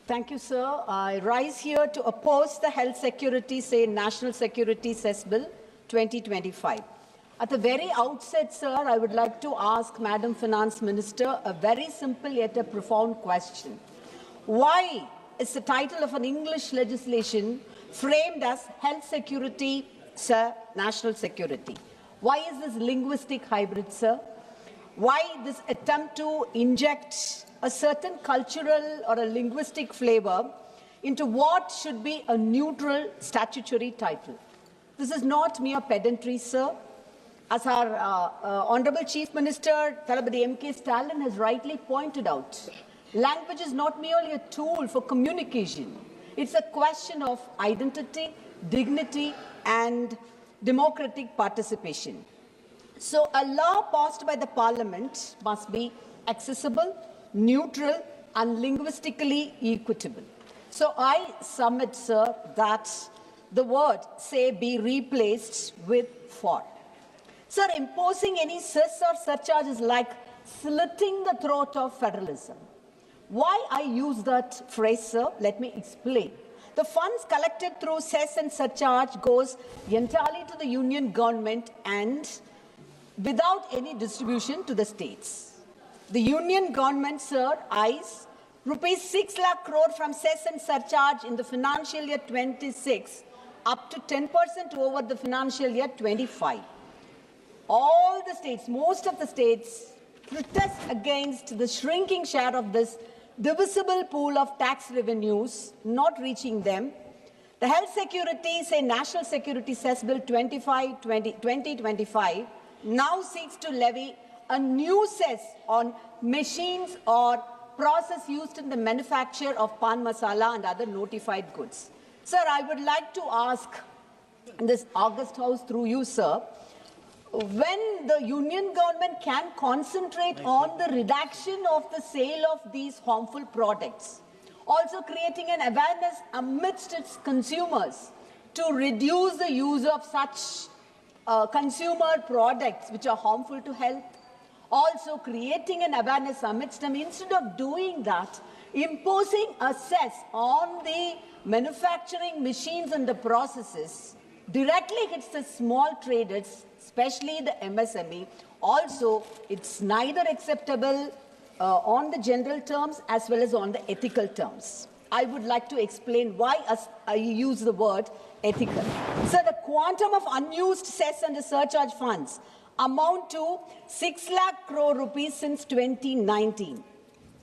Thank you, sir. I rise here to oppose the Health Security, National Security Cess Bill 2025. At the very outset, sir, I would like to ask Madam Finance Minister a very simple yet a profound question. Why is the title of an English legislation framed as Health Security, sir, National Security? Why is this linguistic hybrid, sir? Why this attempt to inject a certain cultural or a linguistic flavor into what should be a neutral statutory title? This is not mere pedantry, sir. As our Honorable Chief Minister, Thalapathy M.K. Stalin has rightly pointed out, language is not merely a tool for communication. It's a question of identity, dignity, and democratic participation. So a law passed by the Parliament must be accessible, neutral, and linguistically equitable. So I submit, sir, that the word, say, be replaced with for. Sir, imposing any cess or surcharge is like slitting the throat of federalism. Why I use that phrase, sir? Let me explain. The funds collected through cess and surcharge goes entirely to the union government and without any distribution to the states. The union government, sir, eyes rupees 6 lakh crore from cess and surcharge in the financial year 26 up to 10% over the financial year 25. All the states, most of the states, protest against the shrinking share of this divisible pool of tax revenues not reaching them. The Health Security, National Security Cess Bill 2025 now seeks to levy a new cess on machines or process used in the manufacture of pan masala and other notified goods. Sir, I would like to ask in this August House through you, sir, when the union government can concentrate on the reduction of the sale of these harmful products, also creating an awareness amidst its consumers to reduce the use of such consumer products which are harmful to health, also creating an awareness amidst them, instead of doing that, imposing a cess on the manufacturing machines and the processes directly hits the small traders, especially the MSME. Also, it's neither acceptable on the general terms as well as on the ethical terms. I would like to explain why I use the word ethical. So the quantum of unused cess and the surcharge funds amount to 6 lakh crore rupees since 2019.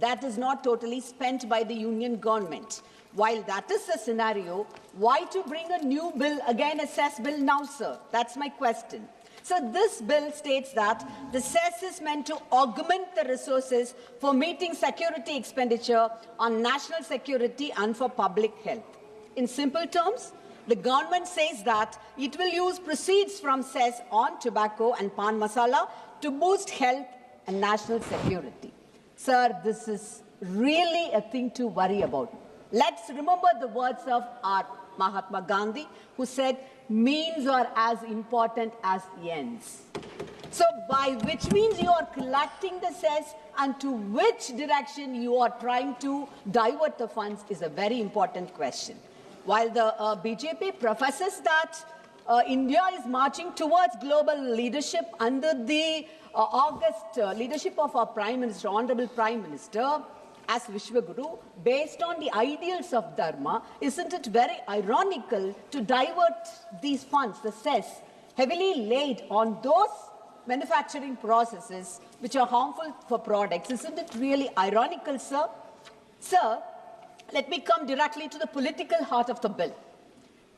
That is not totally spent by the union government. While that is the scenario, why to bring a new bill, again a cess bill now, sir? That's my question. So this bill states that the cess is meant to augment the resources for meeting security expenditure on national security and for public health. In simple terms, the government says that it will use proceeds from cess on tobacco and pan masala to boost health and national security. Sir, this is really a thing to worry about. Let's remember the words of our Mahatma Gandhi, who said, means are as important as ends. So by which means you are collecting the cess and to which direction you are trying to divert the funds is a very important question. While the BJP professes that India is marching towards global leadership under the august leadership of our Prime Minister, Honorable Prime Minister, as Vishwaguru, based on the ideals of Dharma, isn't it very ironical to divert these funds, the cess, heavily laid on those manufacturing processes which are harmful for products? Isn't it really ironical, sir? Sir, let me come directly to the political heart of the bill.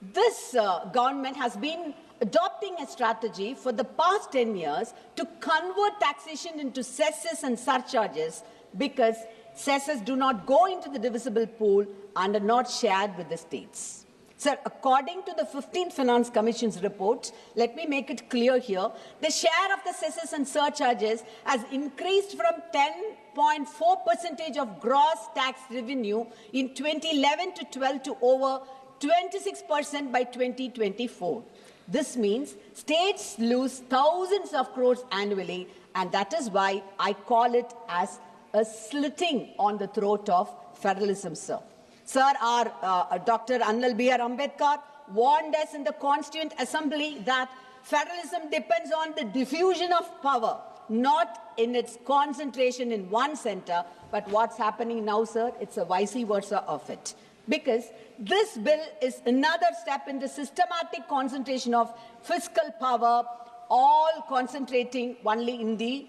This government has been adopting a strategy for the past 10 years to convert taxation into cesses and surcharges because cesses do not go into the divisible pool and are not shared with the states. Sir, according to the 15th Finance Commission's report, let me make it clear here, the share of the cesses and surcharges has increased from 10.4% of gross tax revenue in 2011 to 12 to over 26% by 2024. This means states lose thousands of crores annually, and that is why I call it as a slitting on the throat of federalism, sir. Sir, our Dr. Annal B.R. Ambedkar warned us in the Constituent Assembly that federalism depends on the diffusion of power, not in its concentration in one center, but what's happening now, sir, it's a vice versa of it. Because this bill is another step in the systematic concentration of fiscal power, all concentrating only in the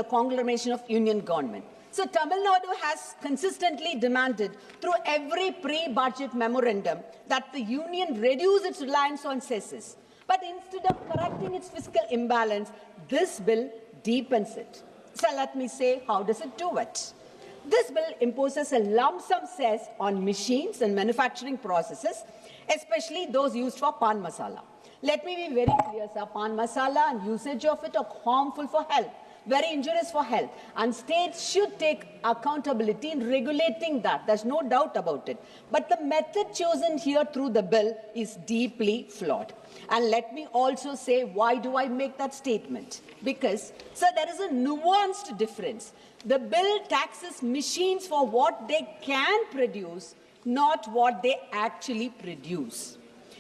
conglomeration of union government. So Tamilnadu has consistently demanded through every pre-budget memorandum that the union reduce its reliance on cesses. But instead of correcting its fiscal imbalance, this bill deepens it. So let me say, how does it do it? This bill imposes a lump sum cess on machines and manufacturing processes, especially those used for pan masala. Let me be very clear, sir, pan masala and usage of it are harmful for health, very injurious for health, and states should take accountability in regulating that. There's no doubt about it. But the method chosen here through the bill is deeply flawed. And let me also say, why do I make that statement? Because, sir, there is a nuanced difference. The bill taxes machines for what they can produce, not what they actually produce.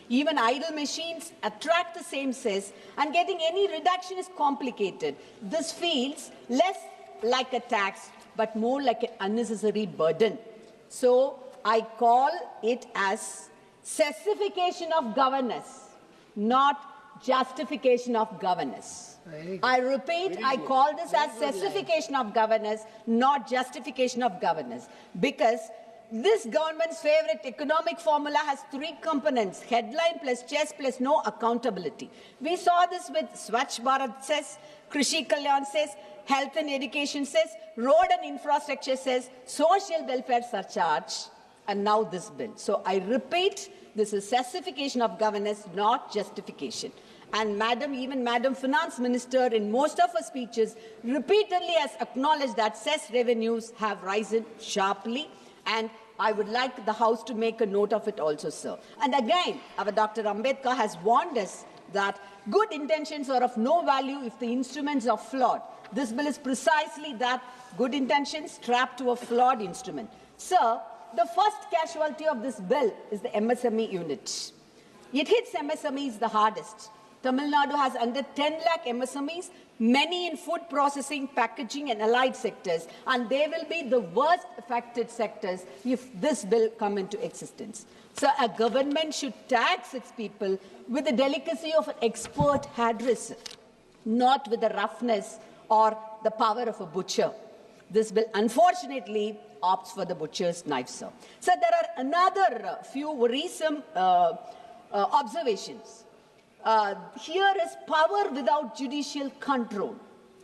Even idle machines attract the same cess, and getting any reduction is complicated. This feels less like a tax, but more like an unnecessary burden. So I call it as cessification of governance, not justification of governance. I repeat, I call this as cessification of governance, not justification of governance, because this government's favorite economic formula has three components: headline plus chess plus no accountability. We saw this with Swachh Bharat cess, Krishi Kalyan cess, health and education cess, road and infrastructure cess, social welfare surcharge, and now this bill. So I repeat, this is cessification of governance, not justification. And even Madam Finance Minister in most of her speeches repeatedly has acknowledged that cess revenues have risen sharply, and I would like the House to make a note of it also, sir. And again, our Dr. Ambedkar has warned us that good intentions are of no value if the instruments are flawed. This bill is precisely that, good intentions trapped to a flawed instrument. Sir, the first casualty of this bill is the MSME unit. It hits MSMEs the hardest. Tamilnadu has under 10 lakh MSMEs, many in food processing, packaging and allied sectors, and they will be the worst affected sectors if this bill come into existence. So a government should tax its people with the delicacy of an expert hairdresser, not with the roughness or the power of a butcher. This bill, unfortunately, opts for the butcher's knife, sir. So there are another few worrisome observations. Here is power without judicial control.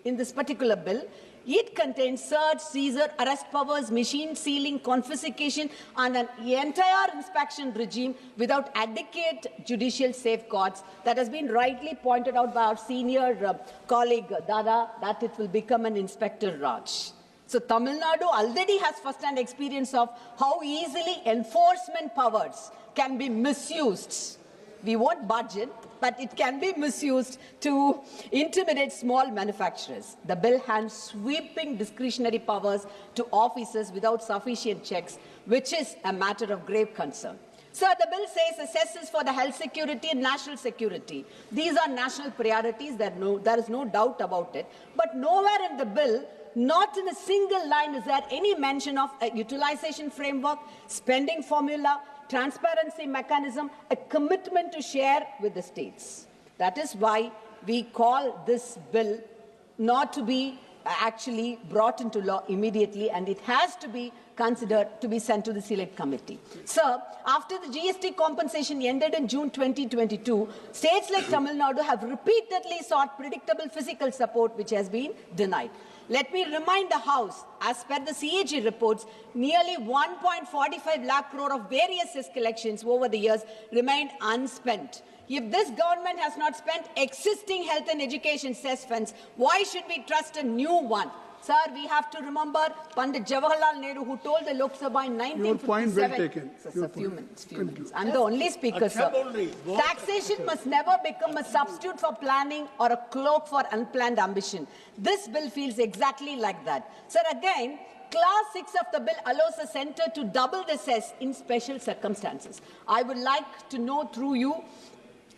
In this particular bill, it contains search, seizure, arrest powers, machine sealing, confiscation, and an entire inspection regime without adequate judicial safeguards. That has been rightly pointed out by our senior colleague Dada, that it will become an Inspector Raj. So Tamil Nadu already has first-hand experience of how easily enforcement powers can be misused. We won't budget, but it can be misused to intimidate small manufacturers. The bill hands sweeping discretionary powers to officers without sufficient checks, which is a matter of grave concern. So the bill says assesses for the health security and national security. These are national priorities, there is no doubt about it. But nowhere in the bill, not in a single line, is there any mention of a utilization framework, spending formula, transparency mechanism, a commitment to share with the states. That is why we call this bill not to be actually brought into law immediately, and it has to be considered to be sent to the Select Committee. Sir, after the GST compensation ended in June 2022, states like Tamil Nadu have repeatedly sought predictable physical support, which has been denied. Let me remind the House, as per the CAG reports, nearly 1.45 lakh crore of various cess collections over the years remained unspent. If this government has not spent existing health and education cess funds, why should we trust a new one? Sir, we have to remember Pandit Jawaharlal Nehru, who told the Lok Sabha in 1957. Your point well taken. Sir, few minutes. I'm the only speaker, sir. Taxation must never become a substitute for planning or a cloak for unplanned ambition. This bill feels exactly like that. Sir, again, Clause 6 of the bill allows the centre to double the cess in special circumstances. I would like to know through you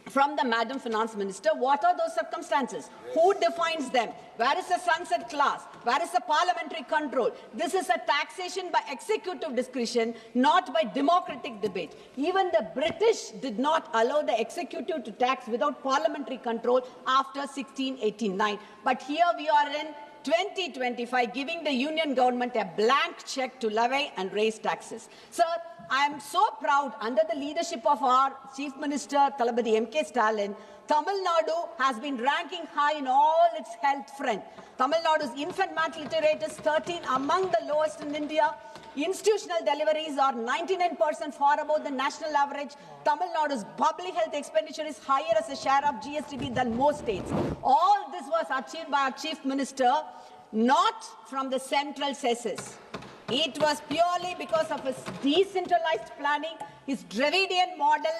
from the Madam Finance Minister, what are those circumstances? Who defines them? Where is the sunset clause? Where is the parliamentary control? This is a taxation by executive discretion, not by democratic debate. Even the British did not allow the executive to tax without parliamentary control after 1689. But here we are in 2025, giving the union government a blank check to levy and raise taxes. Sir, I am so proud, under the leadership of our Chief Minister, Thalapathy M.K. Stalin, Tamil Nadu has been ranking high in all its health front. Tamil Nadu's infant mortality rate is 13, among the lowest in India. Institutional deliveries are 99%, far above the national average. Tamil Nadu's public health expenditure is higher as a share of GSTB than most states. All this was achieved by our Chief Minister, not from the central cesses. It was purely because of his decentralized planning, his Dravidian model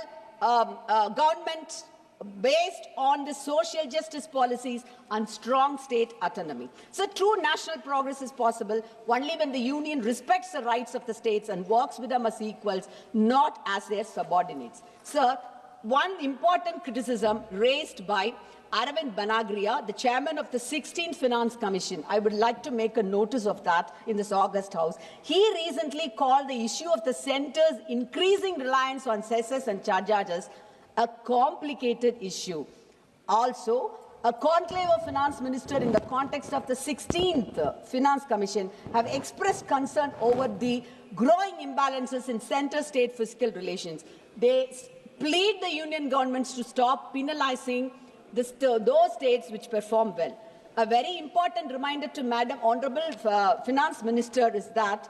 government based on the social justice policies and strong state autonomy. So true national progress is possible only when the union respects the rights of the states and works with them as equals, not as their subordinates. Sir, one important criticism raised by Aravind Banagria, the chairman of the 16th Finance Commission, I would like to make a notice of that in this August House. He recently called the issue of the centre's increasing reliance on cesses and charges a complicated issue. Also, a conclave of finance ministers in the context of the 16th Finance Commission have expressed concern over the growing imbalances in center-state fiscal relations. They plead the union governments to stop penalizing those states which perform well. A very important reminder to Madam Honourable Finance Minister is that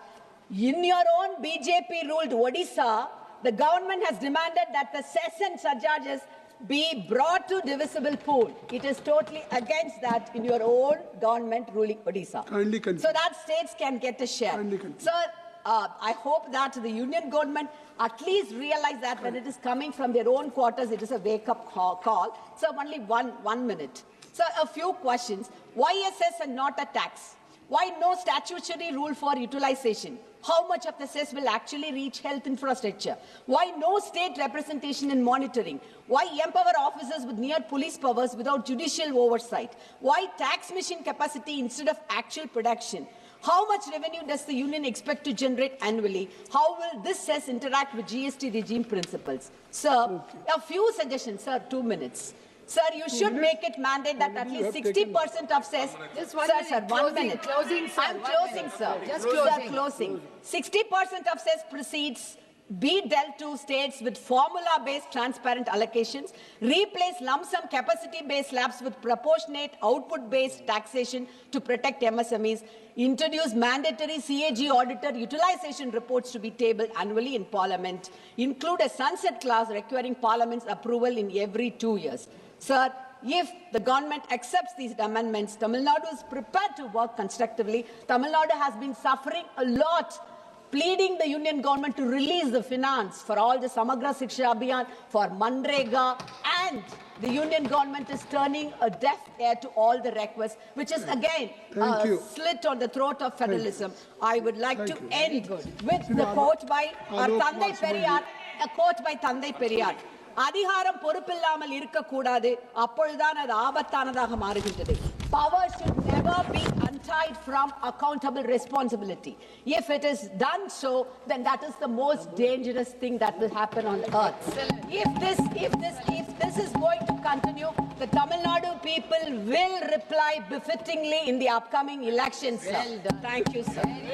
in your own BJP-ruled Odisha, the government has demanded that the cess and surcharges be brought to divisible pool. It is totally against that in your own government ruling Odisha. So that states can get a share. Sir, I hope that the union government at least realize that when it is coming from their own quarters, it is a wake-up call. So only one minute. So a few questions. Why a cess and not a tax? Why no statutory rule for utilization? How much of the cess will actually reach health infrastructure? Why no state representation in monitoring? Why empower officers with near police powers without judicial oversight? Why tax machine capacity instead of actual production? How much revenue does the union expect to generate annually? How will this cess interact with GST regime principles? Sir, a few suggestions, sir, 2 minutes. Sir, you should make it mandate that at least 60% of cess... Just 1 minute. Sir, 1 minute. Closing, sir. I'm closing, sir. Just closing. Sir, closing. 60% of cess proceeds be dealt to states with formula-based transparent allocations, replace lump sum capacity-based slabs with proportionate output-based taxation to protect MSMEs, introduce mandatory CAG auditor utilization reports to be tabled annually in Parliament, include a sunset clause requiring Parliament's approval in every 2 years. Sir, if the government accepts these amendments, Tamil Nadu is prepared to work constructively. Tamil Nadu has been suffering a lot, pleading the union government to release the finance for all the Samagra Shiksha Abhiyan, for Manrega, and the union government is turning a deaf ear to all the requests, which is again a slit on the throat of federalism. I would like to end with the quote by our Thandai Periyar, a quote by Thandai Periyar. அதிகாரம் பொறுப்பில்லாமல் இருக்கக்கூடாது அப்பொழுதுதான் அது ஆபத்தானதாக மாறுகின்றது. Power should never be untied from accountable responsibility. If it is done so, then that is the most dangerous thing that will happen on earth. If this is going to continue, the Tamil Nadu people will reply befittingly in the upcoming elections. Well done. Thank you, sir.